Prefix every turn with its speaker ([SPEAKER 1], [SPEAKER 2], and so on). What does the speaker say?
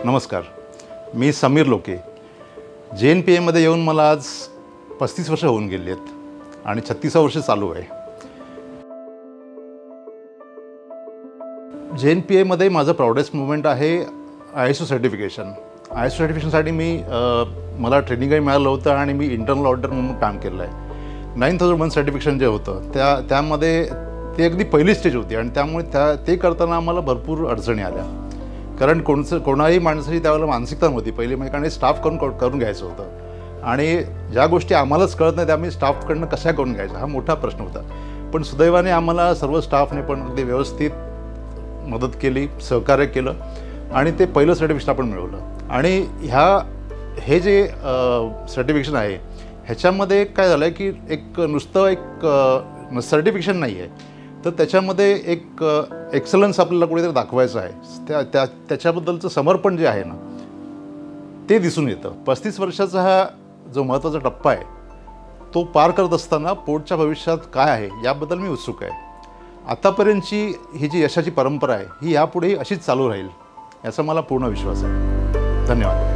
[SPEAKER 1] नमस्कार, मी समीर लोके. JNPA येऊन मला आज 35 वर्ष होऊन गेली आहेत आणि 36 वर्ष चालू आहे. JNPA माझं प्राऊडेस्ट मुवमेंट आहे ISO सर्टिफिकेशन. ISO सर्टिफिकेशनसाठी मला ट्रेनिंगही मिळालं होतं आणि मी इंटरनल ऑडिटर म्हणून काम केलं आहे. 9001 सर्टिफिकेशन जे होतं त्यामध्ये ती अगदी पहिली स्टेज होती आणि त्यामुळे ते करताना आम्हाला भरपूर अडचणी आल्या. कारण कोणाही माणसाची त्यावेळेला मानसिकता नव्हती. पहिली कारण स्टाफ करून घ्यायचं होतं आणि ज्या गोष्टी आम्हालाच कळत नाही त्या आम्ही स्टाफकडनं कशा करून घ्यायचा हा मोठा प्रश्न होता. पण सुदैवाने आम्हाला सर्व स्टाफने पण अगदी व्यवस्थित मदत केली, सहकार्य केलं आणि ते पहिलं सर्टिफिकेशन आपण मिळवलं. आणि हे जे सर्टिफिकेशन आहे ह्याच्यामध्ये काय झालं आहे की नुसतं सर्टिफिकेशन नाही आहे, तर त्याच्यामध्ये एक एक्सलन्स आपल्याला कुठेतरी दाखवायचं आहे. त्याच्याबद्दलचं समर्पण जे आहे ना ते दिसून येतं. 35 वर्षाचा हा जो महत्त्वाचा टप्पा आहे तो पार करत असताना पुढच्या भविष्यात काय आहे याबद्दल मी उत्सुक आहे. आतापर्यंतची ही जी यशाची परंपरा आहे ही यापुढेही अशीच चालू राहील याचा मला पूर्ण विश्वास आहे. धन्यवाद.